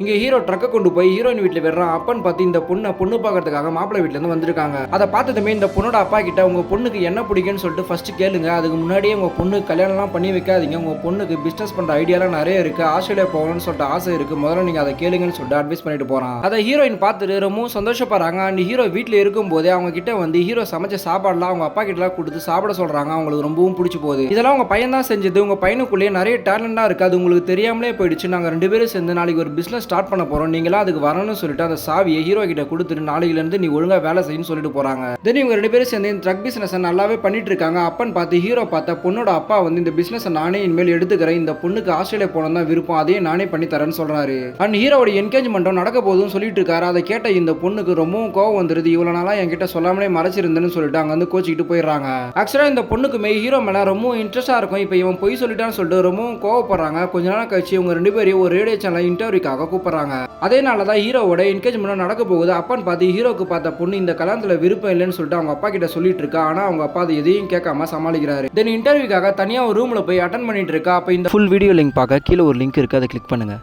இங்க ஹீரோ ட்ரக்கை கொண்டு போய் ஹீரோயின் வீட்டில் விடுறான். அப்பன்னு பார்த்து இந்த பொண்ணு பார்க்கறதுக்காக மாப்பிள்ளை வீட்டுல இருந்து வந்திருக்காங்க. அதை பார்த்ததுமே இந்த பொண்ணோட அப்பா கிட்ட உங்க பொண்ணுக்கு என்ன பிடிக்குன்னு சொல்லிட்டு ஃபர்ஸ்ட் கேளுங்க. அதுக்கு முன்னாடியே உங்க பொண்ணு கல்யாணம்லாம் பண்ணி வைக்காதீங்க. உங்க பொண்ணுக்கு பிசினஸ் பண்ற ஐடியாலாம் நிறைய இருக்கு. ஆஸ்திரேலியா போகணும்னு சொல்லிட்டு ஆசை இருக்கு. முதல்ல நீங்க அதை கேளுங்கன்னு சொல்லிட்டு அட்வைஸ் பண்ணிட்டு போறான். அதை ஹீரோயின் பார்த்துட்டு ரொம்பவும் சந்தோஷப்படுறாங்க. அண்ட் ஹீரோ வீட்டில் இருக்கும் போதே அவங்க கிட்ட வந்து ஹீரோ சமைச்ச சாப்பாடுலாம் அவங்க அப்பா கிட்ட கொடுத்து சாப்பிட சொல்றாங்க. அவங்களுக்கு ரொம்பவும் பிடிச்சி போகுது. இதெல்லாம் உங்க பையன் தான் செஞ்சது. உங்க பையனுக்குள்ளேயே நிறைய டேலண்டா இருக்கு. அது உங்களுக்கு தெரியாமலே போயிடுச்சு. நாங்க 2 பேரும் சேர்ந்து நாளைக்கு ஒரு பிசினஸ் ஸ்டார்ட் பண்ண போறோம். நீங்களா அதுக்கு வரணும்னு சொல்லிட்டு அந்த சாவியை ஹீரோ கிட்ட கொடுத்துட்டு நாளையில இருந்து நீ ஒழுங்கா வேலை செய்யணும்னு சொல்லிட்டு போறாங்க. தென் இவங்க 2 பேரும் சேர்ந்து இந்த ட்ரக் பிசினஸ் நல்லாவே பண்ணிட்டு இருக்காங்க. அப்பன்னு பார்த்து ஹீரோ பார்த்தா பொண்ணோட அப்பா வந்து இந்த பிசினஸ் நானே இனிமேல் எடுத்துக்கிறேன். இந்த பொண்ணுக்கு ஆஸ்திரேலியா போனோம் தான் விருப்பம். அதையே நானே பண்ணி தரேன்னு சொல்றாரு. அண்ட் ஹீரோட என்கேஜ்மெண்ட்டும் நடக்க போகுதுன்னு சொல்லிட்டு இருக்காரு. அதை கேட்ட இந்த பொண்ணுக்கு ரொம்பவும் கோவம் வந்துருது. இவ்வளவு நாளா என்கிட்ட சொல்லாமலே மறைச்சிருந்தேன்னு சொல்லிட்டு அங்க வந்து கோச்சிக்கிட்டு போயிடுறாங்க. ஆக்சுவலா இந்த பொண்ணுக்குமே ஹீரோ மேல ரொம்ப இன்ட்ரெஸ்டா இருக்கும். இப்போ இவன் பொய் சொல்லிட்டான்னு சொல்லிட்டு ரொம்பவும் கோவப்படுறாங்க. கொஞ்ச நாள் கழிச்சு இவங்க 2 பேரையும் ஒரு ரேடியோ சேனல் இன்டர்வியூக்காக கூப்பிடுறாங்க. அதே நாளதான் ஹீரோவோட என்கேஜ்மெண்ட் நடக்க போகுது. அப்பான்னு பார்த்து ஹீரோக்கு பார்த்த பொண்ணு இந்த கல்யாணத்துல விருப்பம் இல்லைன்னு சொல்லிட்டு அவங்க அப்பா கிட்ட சொல்லிட்டு இருக்கா. ஆனா அவங்க அப்பா அதை எதையும் கேட்காம சமாளிக்கிறாரு. தென் இன்டர்வியூக்காக தனியா ஒரு ரூம்ல போய் அட்டன் பண்ணிட்டு இருக்கா. அப்ப இந்த ஃபுல் வீடியோ லிங்க் பார்க்க கீழே ஒரு லிங்க் இருக்கு. அதை கிளிக் பண்ணுங்க.